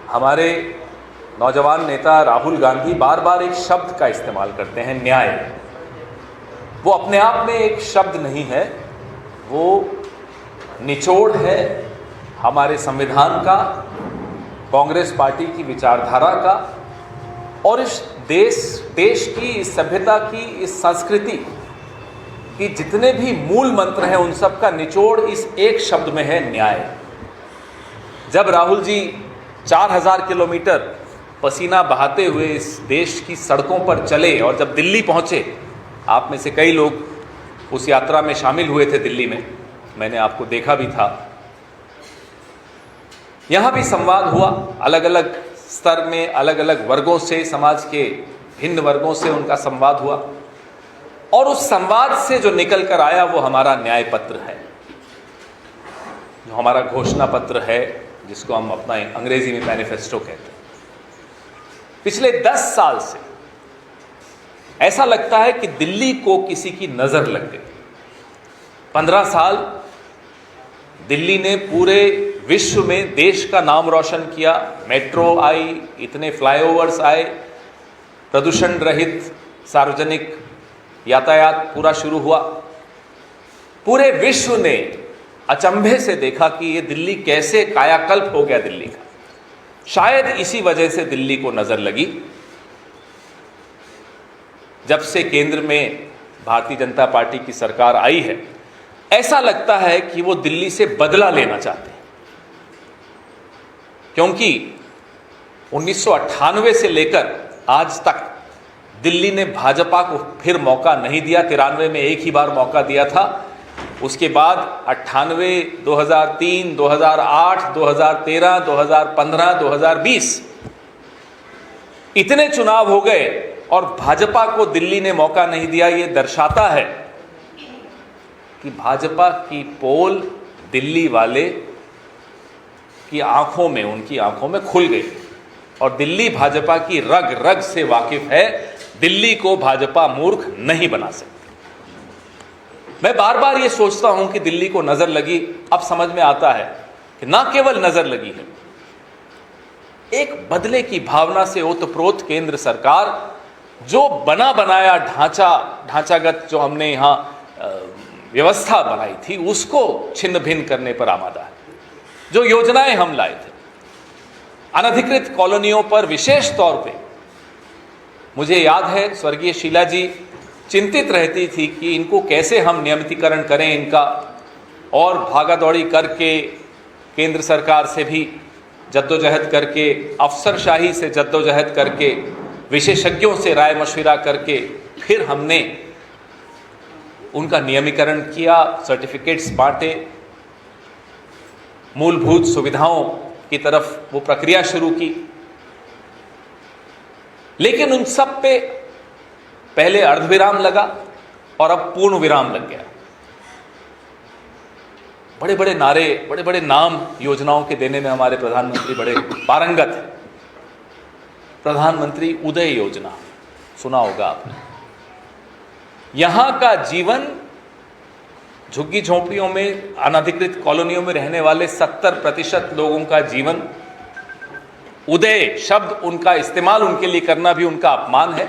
हमारे नौजवान नेता राहुल गांधी बार बार एक शब्द का इस्तेमाल करते हैं, न्याय। वो अपने आप में एक शब्द नहीं है, वो निचोड़ है हमारे संविधान का, कांग्रेस पार्टी की विचारधारा का और इस देश की, इस सभ्यता की, इस संस्कृति की जितने भी मूल मंत्र हैं उन सब का निचोड़ इस एक शब्द में है, न्याय। जब राहुल जी 4000 किलोमीटर पसीना बहाते हुए इस देश की सड़कों पर चले और जब दिल्ली पहुंचे, आप में से कई लोग उस यात्रा में शामिल हुए थे दिल्ली में, मैंने आपको देखा भी था। यहाँ भी संवाद हुआ, अलग अलग स्तर में अलग अलग वर्गों से, समाज के भिन्न वर्गों से उनका संवाद हुआ और उस संवाद से जो निकल कर आया वो हमारा न्याय पत्र है, जो हमारा घोषणा पत्र है, जिसको हम अपना अंग्रेजी में मैनिफेस्टो कहते हैं। पिछले 10 साल से ऐसा लगता है कि दिल्ली को किसी की नजर लग गई। 15 साल दिल्ली ने पूरे विश्व में देश का नाम रोशन किया। मेट्रो आई, इतने फ्लाईओवर्स आए, प्रदूषण रहित सार्वजनिक यातायात पूरा शुरू हुआ। पूरे विश्व ने अचंभे से देखा कि ये दिल्ली कैसे कायाकल्प हो गया दिल्ली का। शायद इसी वजह से दिल्ली को नजर लगी। जब से केंद्र में भारतीय जनता पार्टी की सरकार आई है, ऐसा लगता है कि वो दिल्ली से बदला लेना चाहते हैं, क्योंकि 1998 से लेकर आज तक दिल्ली ने भाजपा को फिर मौका नहीं दिया। 93 में एक ही बार मौका दिया था, उसके बाद 98, 2003, 2008, 2013, 2015, 2020 इतने चुनाव हो गए और भाजपा को दिल्ली ने मौका नहीं दिया। ये दर्शाता है कि भाजपा की पोल दिल्ली वाले की आंखों में, उनकी आंखों में खुल गई और दिल्ली भाजपा की रग रग से वाकिफ है। दिल्ली को भाजपा मूर्ख नहीं बना सकती। मैं बार बार ये सोचता हूं कि दिल्ली को नजर लगी। अब समझ में आता है कि ना केवल नजर लगी है, एक बदले की भावना से ओतप्रोत केंद्र सरकार जो बना बनाया ढांचागत जो हमने यहां व्यवस्था बनाई थी, उसको छिन्न भिन्न करने पर आमादा है। जो योजनाएं हम लाए थे, अनधिकृत कॉलोनियों पर विशेष तौर पे, मुझे याद है स्वर्गीय शीला जी चिंतित रहती थी कि इनको कैसे हम नियमितीकरण करें इनका, और भागादौड़ी करके केंद्र सरकार से भी जद्दोजहद करके, अफसरशाही से जद्दोजहद करके, विशेषज्ञों से राय मशविरा करके फिर हमने उनका नियमीकरण किया, सर्टिफिकेट्स बांटे, मूलभूत सुविधाओं की तरफ वो प्रक्रिया शुरू की। लेकिन उन सब पे पहले अर्धविराम लगा और अब पूर्ण विराम लग गया। बड़े बड़े नारे, बड़े बड़े नाम योजनाओं के देने में हमारे प्रधानमंत्री बड़े पारंगत हैं। प्रधानमंत्री उदय योजना सुना होगा आपने। यहां का जीवन, झुग्गी झोंपड़ियों में, अनधिकृत कॉलोनियों में रहने वाले 70% लोगों का जीवन, उदय शब्द उनका इस्तेमाल उनके लिए करना भी उनका अपमान है,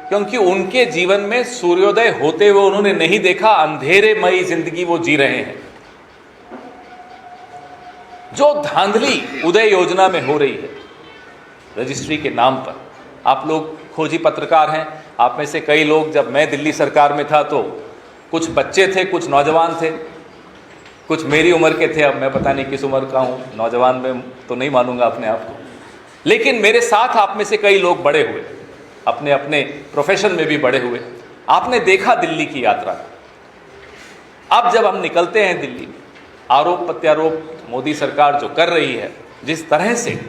क्योंकि उनके जीवन में सूर्योदय होते हुए उन्होंने नहीं देखा, अंधेरेमयी जिंदगी वो जी रहे हैं। जो धांधली उदय योजना में हो रही है रजिस्ट्री के नाम पर, आप लोग खोजी पत्रकार हैं, आप में से कई लोग, जब मैं दिल्ली सरकार में था तो कुछ बच्चे थे, कुछ नौजवान थे, कुछ मेरी उम्र के थे। अब मैं पता नहीं किस उम्र का हूँ, नौजवान में तो नहीं मानूंगा अपने आप को, लेकिन मेरे साथ आप में से कई लोग बड़े हुए, अपने अपने प्रोफेशन में भी बड़े हुए। आपने देखा दिल्ली की यात्रा। अब जब हम निकलते हैं दिल्ली में, आरोप प्रत्यारोप मोदी सरकार जो कर रही है, जिस तरह से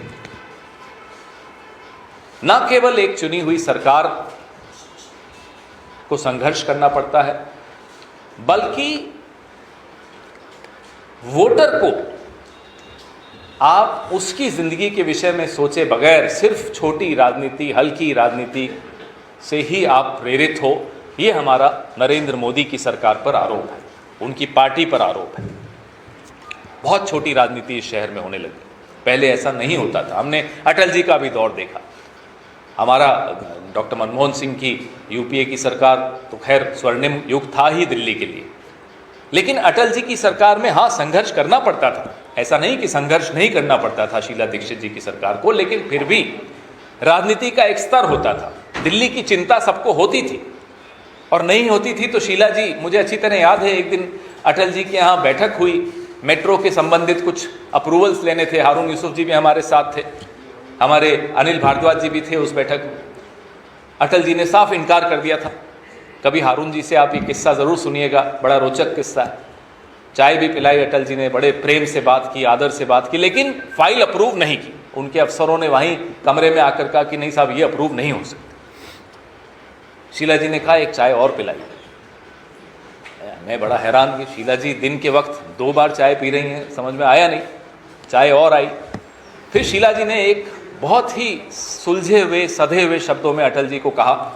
न केवल एक चुनी हुई सरकार को संघर्ष करना पड़ता है, बल्कि वोटर को आप उसकी जिंदगी के विषय में सोचे बगैर सिर्फ छोटी राजनीति, हल्की राजनीति से ही आप प्रेरित हो, ये हमारा नरेंद्र मोदी की सरकार पर आरोप है, उनकी पार्टी पर आरोप है। बहुत छोटी राजनीति इस शहर में होने लगी। पहले ऐसा नहीं होता था। हमने अटल जी का भी दौर देखा, हमारा डॉक्टर मनमोहन सिंह की यूपीए की सरकार तो खैर स्वर्णिम युग था ही दिल्ली के लिए, लेकिन अटल जी की सरकार में हाँ संघर्ष करना पड़ता था, ऐसा नहीं कि संघर्ष नहीं करना पड़ता था शीला दीक्षित जी की सरकार को, लेकिन फिर भी राजनीति का एक स्तर होता था। दिल्ली की चिंता सबको होती थी और नहीं होती थी तो शीला जी, मुझे अच्छी तरह याद है एक दिन अटल जी के यहाँ बैठक हुई, मेट्रो के संबंधित कुछ अप्रूवल्स लेने थे, हारून यूसुफ जी भी हमारे साथ थे, हमारे अनिल भारद्वाज जी भी थे उस बैठक में। अटल जी ने साफ इनकार कर दिया था। कभी हारून जी से आप ये किस्सा ज़रूर सुनिएगा, बड़ा रोचक किस्सा है। चाय भी पिलाई अटल जी ने, बड़े प्रेम से बात की, आदर से बात की, लेकिन फाइल अप्रूव नहीं की। उनके अफसरों ने वहीं कमरे में आकर कहा कि नहीं साहब ये अप्रूव नहीं हो सकती। शीला जी ने कहा एक चाय और पिलाई। मैं बड़ा हैरान कि शीला जी दिन के वक्त 2 बार चाय पी रही हैं, समझ में आया नहीं। चाय और आई। फिर शीला जी ने एक बहुत ही सुलझे हुए सधे हुए शब्दों में अटल जी को कहा,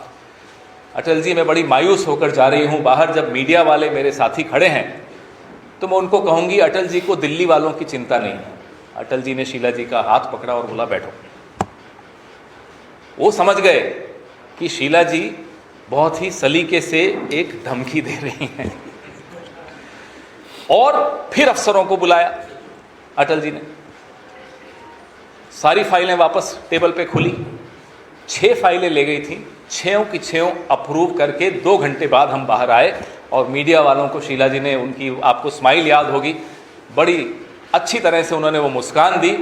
अटल जी मैं बड़ी मायूस होकर जा रही हूँ, बाहर जब मीडिया वाले मेरे साथी खड़े हैं तो मैं उनको कहूँगी अटल जी को दिल्ली वालों की चिंता नहीं है। अटल जी ने शीला जी का हाथ पकड़ा और बोला बैठो। वो समझ गए कि शीला जी बहुत ही सलीके से एक धमकी दे रही हैं और फिर अफसरों को बुलाया अटल जी ने। सारी फाइलें वापस टेबल पे खुली, 6 फाइलें ले गई थी, 6 की 6 अप्रूव करके 2 घंटे बाद हम बाहर आए और मीडिया वालों को शीला जी ने, उनकी आपको स्माइल याद होगी, बड़ी अच्छी तरह से उन्होंने वो मुस्कान दी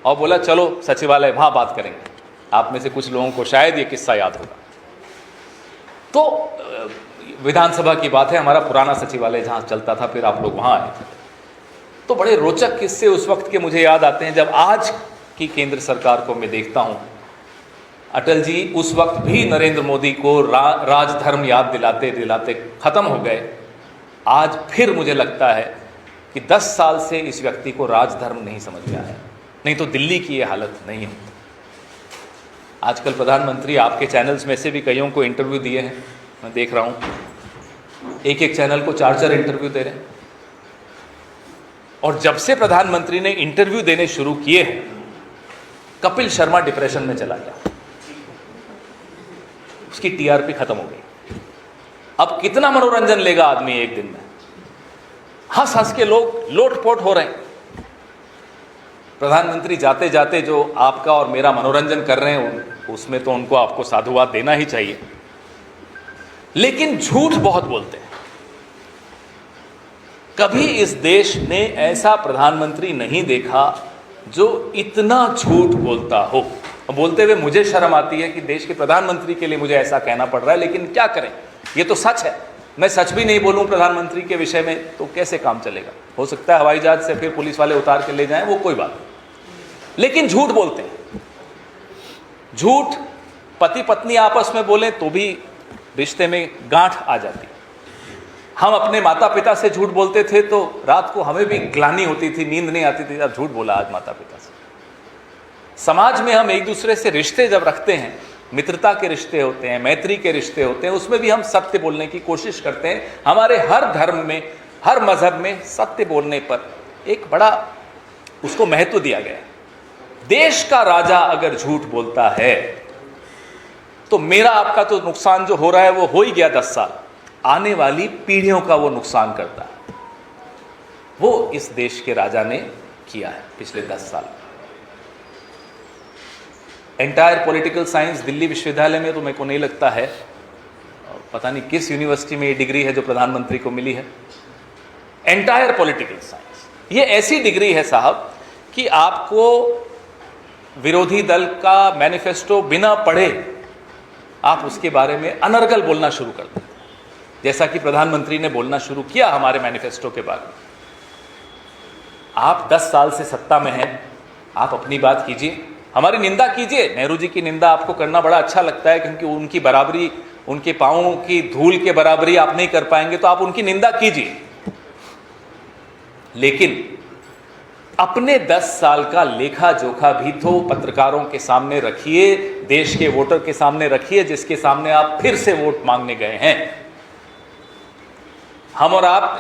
और बोला चलो सचिवालय वहाँ बात करेंगे। आप में से कुछ लोगों को शायद ये किस्सा याद होगा। तो विधानसभा की बात है, हमारा पुराना सचिवालय जहाँ चलता था, फिर आप लोग वहाँ आए थे। तो बड़े रोचक किस्से उस वक्त के मुझे याद आते हैं जब आज की केंद्र सरकार को मैं देखता हूँ। अटल जी उस वक्त भी नरेंद्र मोदी को राजधर्म याद दिलाते दिलाते खत्म हो गए। आज फिर मुझे लगता है कि 10 साल से इस व्यक्ति को राजधर्म नहीं समझ में आया, नहीं तो दिल्ली की ये हालत नहीं होती। आजकल प्रधानमंत्री आपके चैनल्स में से भी कईयों को इंटरव्यू दिए हैं, मैं देख रहा हूँ, एक चैनल को 4 इंटरव्यू दे रहे हैं। और जब से प्रधानमंत्री ने इंटरव्यू देने शुरू किए हैं, कपिल शर्मा डिप्रेशन में चला गया, उसकी टीआरपी खत्म हो गई। अब कितना मनोरंजन लेगा आदमी एक दिन में? हंस हंस के लोग लोटपोट हो रहे हैं। प्रधानमंत्री जाते जाते जो आपका और मेरा मनोरंजन कर रहे हैं उसमें तो उनको आपको साधुवाद देना ही चाहिए, लेकिन झूठ बहुत बोलते हैं। कभी इस देश ने ऐसा प्रधानमंत्री नहीं देखा जो इतना झूठ बोलता हो। बोलते हुए मुझे शर्म आती है कि देश के प्रधानमंत्री के लिए मुझे ऐसा कहना पड़ रहा है, लेकिन क्या करें, ये तो सच है। मैं सच भी नहीं बोलूं प्रधानमंत्री के विषय में तो कैसे काम चलेगा? हो सकता है हवाई जहाज से फिर पुलिस वाले उतार के ले जाएं, वो कोई बात नहीं, लेकिन झूठ बोलते हैं। झूठ पति पत्नी आपस में बोलें तो भी रिश्ते में गांठ आ जाती। हम अपने माता पिता से झूठ बोलते थे तो रात को हमें भी ग्लानि होती थी, नींद नहीं आती थी, अब झूठ बोला आज माता पिता से। समाज में हम एक दूसरे से रिश्ते जब रखते हैं, मित्रता के रिश्ते होते हैं, मैत्री के रिश्ते होते हैं, उसमें भी हम सत्य बोलने की कोशिश करते हैं। हमारे हर धर्म में, हर मजहब में सत्य बोलने पर एक बड़ा उसको महत्व दिया गया है। देश का राजा अगर झूठ बोलता है तो मेरा आपका तो नुकसान जो हो रहा है वो हो ही गया 10 साल, आने वाली पीढ़ियों का वो नुकसान करता है। वो इस देश के राजा ने किया है पिछले 10 साल। एंटायर पॉलिटिकल साइंस दिल्ली विश्वविद्यालय में तो मेरे को नहीं लगता है, पता नहीं किस यूनिवर्सिटी में ये डिग्री है जो प्रधानमंत्री को मिली है, एंटायर पॉलिटिकल साइंस। ये ऐसी डिग्री है साहब कि आपको विरोधी दल का मैनिफेस्टो बिना पढ़े आप उसके बारे में अनर्गल बोलना शुरू कर देते हैं, जैसा कि प्रधानमंत्री ने बोलना शुरू किया हमारे मैनिफेस्टो के बारे में। आप 10 साल से सत्ता में हैं, आप अपनी बात कीजिए, हमारी निंदा कीजिए। नेहरू जी की निंदा आपको करना बड़ा अच्छा लगता है क्योंकि उनकी बराबरी, उनके पांवों की धूल के बराबरी आप नहीं कर पाएंगे, तो आप उनकी निंदा कीजिए, लेकिन अपने 10 साल का लेखा जोखा भी तो पत्रकारों के सामने रखिए, देश के वोटर के सामने रखिए, जिसके सामने आप फिर से वोट मांगने गए हैं। हम और आप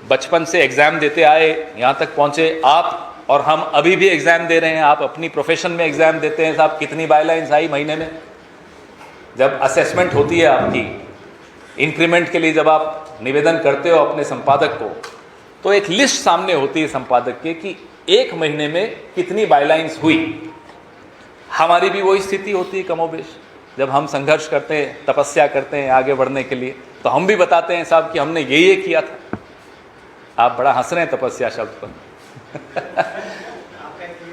बचपन से एग्जाम देते आए, यहां तक पहुंचे, आप और हम अभी भी एग्जाम दे रहे हैं। आप अपनी प्रोफेशन में एग्जाम देते हैं साहब, कितनी बायलाइंस आई महीने में? जब असेसमेंट होती है आपकी इंक्रीमेंट के लिए, जब आप निवेदन करते हो अपने संपादक को, तो एक लिस्ट सामने होती है संपादक के कि एक महीने में कितनी बायलाइंस हुई। हमारी भी वही स्थिति होती है कमोबेश। जब हम संघर्ष करते हैं, तपस्या करते हैं आगे बढ़ने के लिए, तो हम भी बताते हैं साहब कि हमने ये किया था। आप बड़ा हंस रहे हैं तपस्या शब्द पर।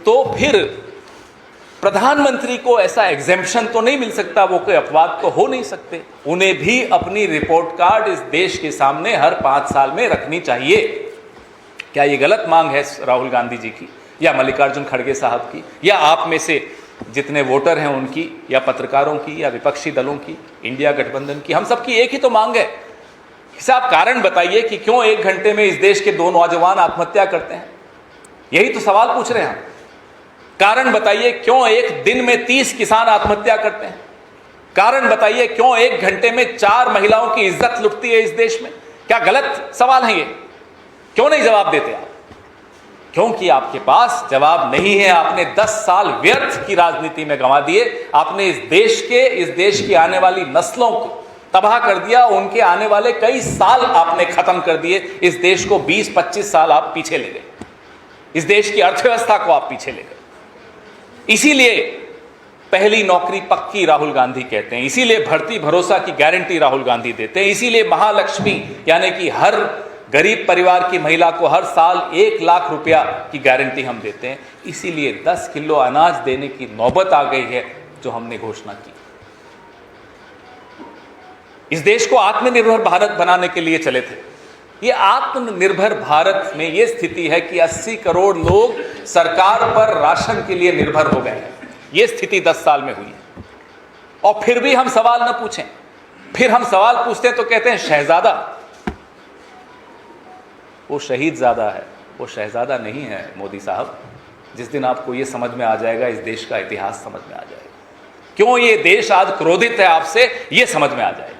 तो फिर प्रधानमंत्री को ऐसा एग्जेम्पशन तो नहीं मिल सकता, वो कोई अपवाद तो हो नहीं सकते। उन्हें भी अपनी रिपोर्ट कार्ड इस देश के सामने हर 5 साल में रखनी चाहिए। क्या ये गलत मांग है राहुल गांधी जी की, या मल्लिकार्जुन खड़गे साहब की, या आप में से जितने वोटर हैं उनकी, या पत्रकारों की, या विपक्षी दलों की, इंडिया गठबंधन की? हम सबकी एक ही तो मांग है। साहब कारण बताइए कि क्यों 1 घंटे में इस देश के 2 नौजवान आत्महत्या करते हैं? यही तो सवाल पूछ रहे हैं हम। कारण बताइए क्यों एक दिन में 30 किसान आत्महत्या करते हैं? कारण बताइए क्यों 1 घंटे में 4 महिलाओं की इज्जत लुटती है इस देश में? क्या गलत सवाल है ये? क्यों नहीं जवाब देते आप? क्योंकि आपके पास जवाब नहीं है। आपने 10 साल व्यर्थ की राजनीति में गंवा दिए। आपने इस देश की आने वाली नस्लों को तबाह कर दिया। उनके आने वाले कई साल आपने खत्म कर दिए। इस देश को 20-25 साल आप पीछे ले गए। इस देश की अर्थव्यवस्था को आप पीछे ले गए। इसीलिए पहली नौकरी पक्की राहुल गांधी कहते हैं, इसीलिए भर्ती भरोसा की गारंटी राहुल गांधी देते हैं, इसीलिए महालक्ष्मी यानी कि हर गरीब परिवार की महिला को हर साल 1 लाख रुपया की गारंटी हम देते हैं, इसीलिए 10 किलो अनाज देने की नौबत आ गई है जो हमने घोषणा की। इस देश को आत्मनिर्भर भारत बनाने के लिए चले थे। ये आत्मनिर्भर भारत में ये स्थिति है कि 80 करोड़ लोग सरकार पर राशन के लिए निर्भर हो गए हैं। ये स्थिति 10 साल में हुई है। और फिर भी हम सवाल न पूछें। फिर हम सवाल पूछते हैं तो कहते हैं शहजादा। वो शहीद ज़्यादा है, वो शहजादा नहीं है मोदी साहब। जिस दिन आपको ये समझ में आ जाएगा, इस देश का इतिहास समझ में आ जाएगा, क्यों ये देश आज क्रोधित है आपसे, ये समझ में आ जाएगा।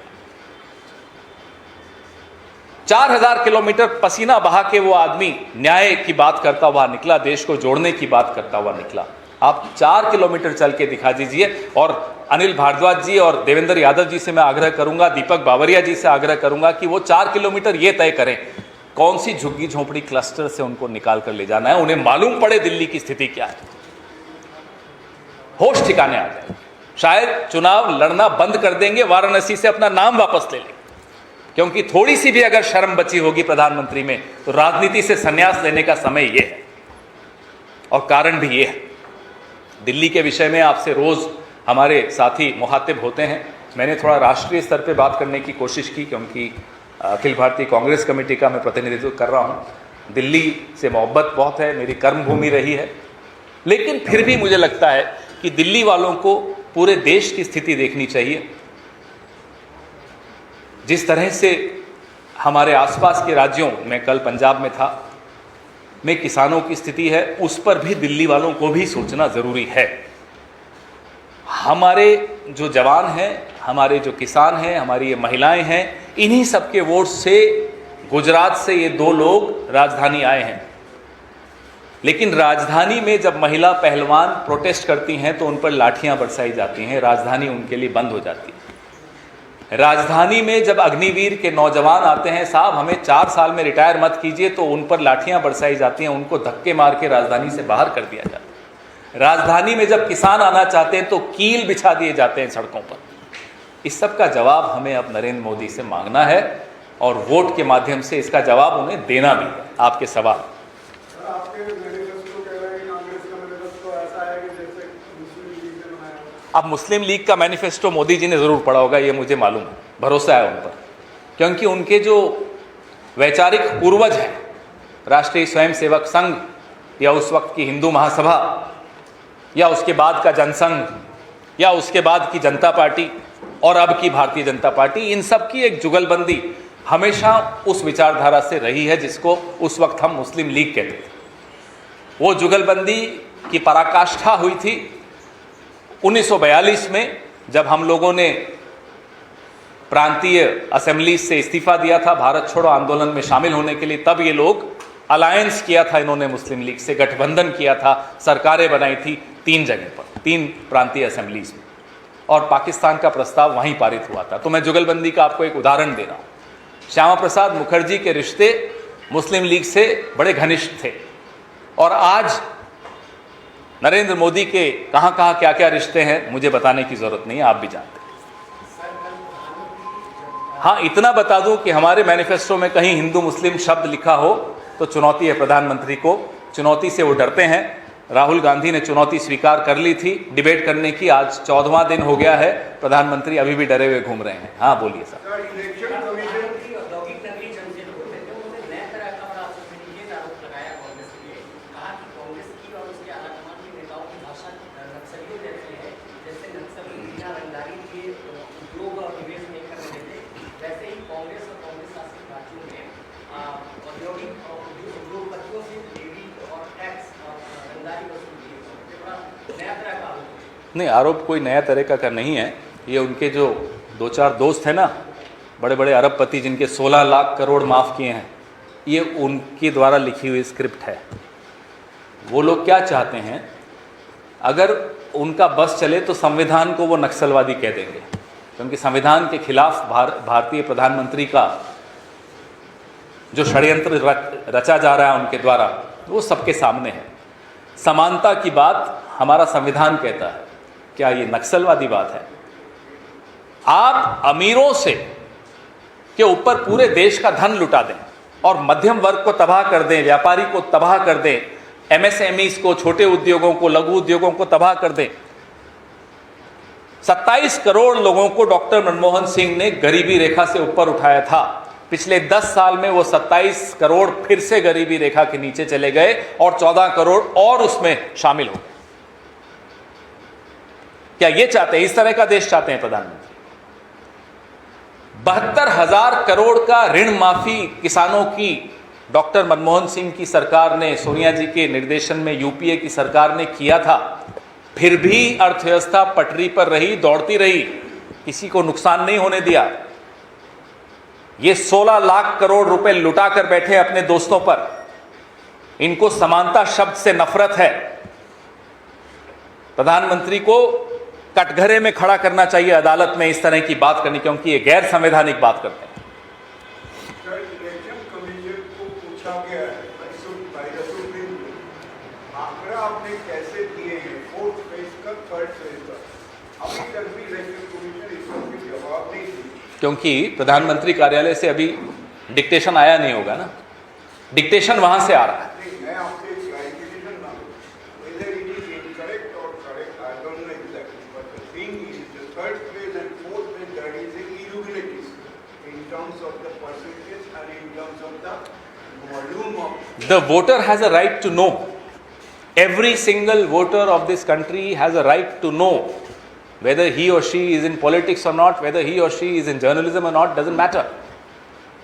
4000 किलोमीटर पसीना बहा के वो आदमी न्याय की बात करता हुआ निकला, देश को जोड़ने की बात करता हुआ निकला। आप 4 किलोमीटर चल के दिखा दीजिए। और अनिल भारद्वाज जी और देवेंद्र यादव जी से मैं आग्रह करूंगा, दीपक बावरिया जी से आग्रह करूंगा कि वो 4 किलोमीटर ये तय करें कौन सी झुग्गी झोंपड़ी क्लस्टर से उनको निकाल कर ले जाना है। उन्हें मालूम पड़े दिल्ली की स्थिति क्या है, होश ठिकाने आ जाए। शायद चुनाव लड़ना बंद कर देंगे, वाराणसी से अपना नाम वापस ले लेंगे, क्योंकि थोड़ी सी भी अगर शर्म बची होगी प्रधानमंत्री में तो राजनीति से संन्यास लेने का समय ये है। और कारण भी ये है। दिल्ली के विषय में आपसे रोज हमारे साथी मुखातिब होते हैं। मैंने थोड़ा राष्ट्रीय स्तर पे बात करने की कोशिश की, क्योंकि अखिल भारतीय कांग्रेस कमेटी का मैं प्रतिनिधित्व कर रहा हूँ। दिल्ली से मोहब्बत बहुत है, मेरी कर्मभूमि रही है। लेकिन फिर भी मुझे लगता है कि दिल्ली वालों को पूरे देश की स्थिति देखनी चाहिए। जिस तरह से हमारे आसपास के राज्यों में, कल पंजाब में था, में किसानों की स्थिति है, उस पर भी दिल्ली वालों को भी सोचना ज़रूरी है। हमारे जो जवान हैं, हमारे जो किसान हैं, हमारी ये महिलाएं हैं, इन्हीं सबके वोट से गुजरात से ये 2 लोग राजधानी आए हैं। लेकिन राजधानी में जब महिला पहलवान प्रोटेस्ट करती हैं तो उन पर लाठियां बरसाई जाती हैं, राजधानी उनके लिए बंद हो जाती है। राजधानी में जब अग्निवीर के नौजवान आते हैं, साहब हमें 4 साल में रिटायर मत कीजिए, तो उन पर लाठियां बरसाई जाती हैं, उनको धक्के मार के राजधानी से बाहर कर दिया जाता है। राजधानी में जब किसान आना चाहते हैं तो कील बिछा दिए जाते हैं सड़कों पर। इस सब का जवाब हमें अब नरेंद्र मोदी से मांगना है और वोट के माध्यम से इसका जवाब उन्हें देना भी है। आपके सवाल, अब मुस्लिम लीग का मैनिफेस्टो मोदी जी ने ज़रूर पढ़ा होगा, ये मुझे मालूम है, भरोसा है उन पर, क्योंकि उनके जो वैचारिक पूर्वज हैं, राष्ट्रीय स्वयंसेवक संघ या उस वक्त की हिंदू महासभा या उसके बाद का जनसंघ या उसके बाद की जनता पार्टी और अब की भारतीय जनता पार्टी, इन सब की एक जुगलबंदी हमेशा उस विचारधारा से रही है जिसको उस वक्त हम मुस्लिम लीग कहते थे। वो जुगलबंदी की पराकाष्ठा हुई थी 1942 में, जब हम लोगों ने प्रांतीय असेंबली से इस्तीफा दिया था भारत छोड़ो आंदोलन में शामिल होने के लिए। तब ये लोग अलायंस किया था इन्होंने मुस्लिम लीग से, गठबंधन किया था, सरकारें बनाई थी 3 जगह पर, 3 प्रांतीय असेंबलीज में, और पाकिस्तान का प्रस्ताव वहीं पारित हुआ था। तो मैं जुगलबंदी का आपको एक उदाहरण दे रहा हूँ। श्यामा प्रसाद मुखर्जी के रिश्ते मुस्लिम लीग से बड़े घनिष्ठ थे, और आज नरेंद्र मोदी के कहाँ कहाँ क्या क्या रिश्ते हैं मुझे बताने की जरूरत नहीं है, आप भी जानते हैं। हाँ, इतना बता दूं कि हमारे मैनिफेस्टो में कहीं हिंदू मुस्लिम शब्द लिखा हो तो चुनौती है प्रधानमंत्री को। चुनौती से वो डरते हैं। राहुल गांधी ने चुनौती स्वीकार कर ली थी डिबेट करने की, आज 14वां दिन हो गया है, प्रधानमंत्री अभी भी डरे हुए घूम रहे हैं। हाँ बोलिए सर। नहीं, आरोप कोई नया तरीका का नहीं है। ये उनके जो 2-4 दोस्त हैं ना, बड़े बड़े अरबपति जिनके 16 लाख करोड़ माफ़ किए हैं, ये उनके द्वारा लिखी हुई स्क्रिप्ट है। वो लोग क्या चाहते हैं, अगर उनका बस चले तो संविधान को वो नक्सलवादी कह देंगे, क्योंकि संविधान के खिलाफ भारतीय प्रधानमंत्री का जो षड्यंत्र रचा जा रहा है उनके द्वारा, वो सबके सामने है। समानता की बात हमारा संविधान कहता है, क्या ये नक्सलवादी बात है? आप अमीरों से के ऊपर पूरे देश का धन लुटा दें और मध्यम वर्ग को तबाह कर दें, व्यापारी को तबाह कर दें, एमएसएमईज को, छोटे उद्योगों को, लघु उद्योगों को तबाह कर दें। 27 करोड़ लोगों को डॉक्टर मनमोहन सिंह ने गरीबी रेखा से ऊपर उठाया था। पिछले 10 साल में वो 27 करोड़ फिर से गरीबी रेखा के नीचे चले गए और 14 करोड़ और उसमें शामिल हो गए। क्या ये चाहते हैं, इस तरह का देश चाहते हैं प्रधानमंत्री? 72,000 करोड़ का ऋण माफी किसानों की डॉक्टर मनमोहन सिंह की सरकार ने, सोनिया जी के निर्देशन में यूपीए की सरकार ने किया था। फिर भी अर्थव्यवस्था पटरी पर रही, दौड़ती रही, किसी को नुकसान नहीं होने दिया। ये 16 लाख करोड़ रुपए लुटा कर बैठे अपने दोस्तों पर। इनको समानता शब्द से नफरत है। प्रधानमंत्री को कटघरे में खड़ा करना चाहिए अदालत में इस तरह की बात करनी, क्योंकि ये गैर संवैधानिक बात करते हैं। इलेक्शन कमीशन को पूछा गया है आंकड़ा आपने कैसे दिए हैं, 4th फेज का 3rd फेज का, अभी तक भी इलेक्शन कमीशन इसका कोई जवाब नहीं दिया। क्योंकि प्रधानमंत्री कार्यालय से अभी डिक्टेशन आया नहीं होगा ना, डिक्टेशन वहां से आ रहा है। मैं आपसे क्लैरिफिकेशन मांगूं, whether it is incorrect or correct, I don't know exactly, but the thing is, the 3rd phase and 4th phase, there is irregularities in terms of the percentage and in terms of the volume of. The voter has a right to know. Every single voter of this country has a right to know whether he or she is in politics or not, whether he or she is in journalism or not, doesn't matter,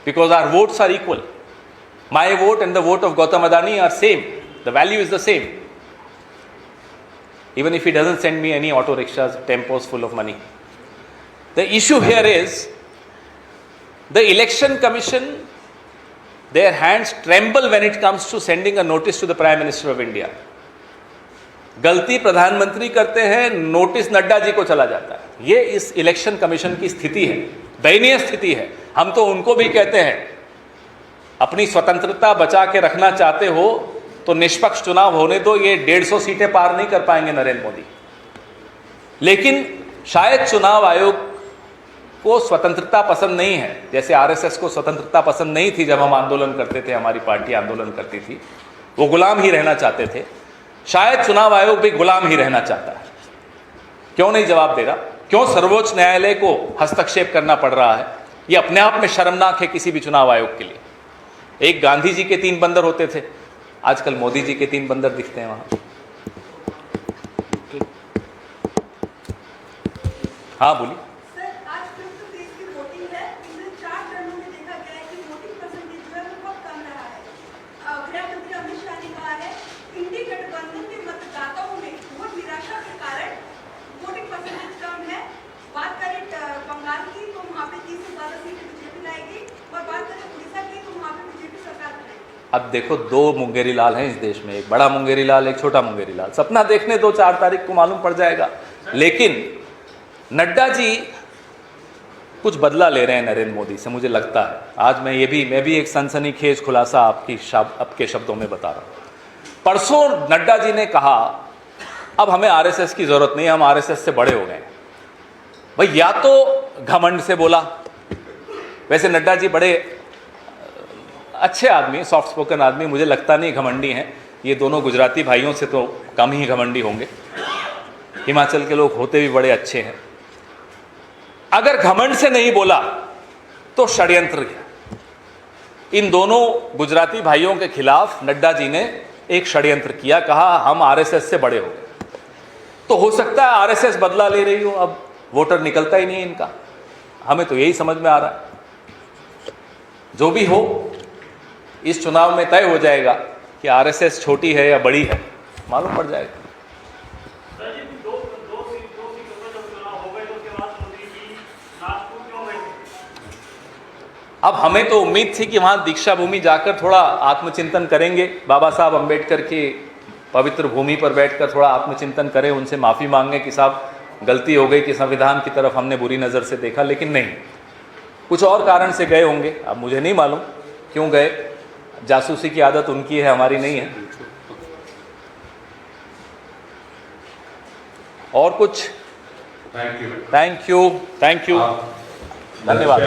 because our votes are equal. My vote and the vote of Gautam Adani are same. The value is the same. Even if he doesn't send me any auto rickshaws, tempos full of money. The issue here is the election commission, their hands tremble when it comes to sending a notice to the Prime Minister of India. गलती प्रधानमंत्री करते हैं, notice Nadda ji को चला जाता है। ये इस इलेक्शन कमीशन की स्थिति है, दयनीय स्थिति है। हम तो उनको भी कहते हैं, अपनी स्वतंत्रता बचा के रखना चाहते हो तो निष्पक्ष चुनाव होने दो। ये 150 सीटें पार नहीं कर पाएंगे नरेंद्र मोदी, लेकिन शायद चुनाव आयोग को स्वतंत्रता पसंद नहीं है, जैसे आरएसएस को स्वतंत्रता पसंद नहीं थी जब हम आंदोलन करते थे, हमारी पार्टी आंदोलन करती थी, वो गुलाम ही रहना चाहते थे। शायद चुनाव आयोग भी गुलाम ही रहना चाहता है। क्यों नहीं जवाब दे रहा? क्यों सर्वोच्च न्यायालय को हस्तक्षेप करना पड़ रहा है? ये अपने आप में शर्मनाक है किसी भी चुनाव आयोग के लिए। एक गांधी जी के 3 बंदर होते थे, आजकल मोदी जी के 3 बंदर दिखते हैं वहां। हाँ बोलिए। अब देखो, दो मुंगेरी लाल हैं इस देश में, एक बड़ा मुंगेरी लाल, एक छोटा मुंगेरी लाल। सपना देखने दो, 4 तारीख को मालूम पड़ जाएगा। लेकिन नड्डा जी कुछ बदला ले रहे हैं नरेंद्र मोदी से, मुझे लगता है। आज मैं भी एक सनसनीखेज खुलासा आपके शब्दों में बता रहा हूँ। परसों नड्डा जी ने कहा अब हमें आरएसएस की जरूरत नहीं, हम आरएसएस से बड़े हो गए। भाई, या तो घमंड से बोला, वैसे नड्डा जी बड़े अच्छे आदमी, सॉफ्ट स्पोकन आदमी, मुझे लगता नहीं घमंडी हैं। ये दोनों गुजराती भाइयों से तो कम ही घमंडी होंगे। हिमाचल के लोग होते भी बड़े अच्छे हैं। अगर घमंड से नहीं बोला तो षड्यंत्र किया। इन दोनों गुजराती भाइयों के खिलाफ नड्डा जी ने एक षड्यंत्र किया, कहा हम आरएसएस से बड़े हो गए। तो हो सकता है आरएसएस बदला ले रही हो, अब वोटर निकलता ही नहीं इनका। हमें तो यही समझ में आ रहा है। जो भी हो, इस चुनाव में तय हो जाएगा कि आरएसएस छोटी है या बड़ी है, मालूम पड़ जाएगा। अब हमें तो उम्मीद थी कि वहाँ दीक्षा भूमि जाकर थोड़ा आत्मचिंतन करेंगे, बाबा साहब अम्बेडकर की पवित्र भूमि पर बैठकर थोड़ा आत्मचिंतन करें, उनसे माफ़ी मांगें कि साहब गलती हो गई कि संविधान की तरफ हमने बुरी नज़र से देखा। लेकिन नहीं, कुछ और कारण से गए होंगे। अब मुझे नहीं मालूम क्यों गए, जासूसी की आदत उनकी है, हमारी नहीं है। और कुछ? थैंक यू, धन्यवाद।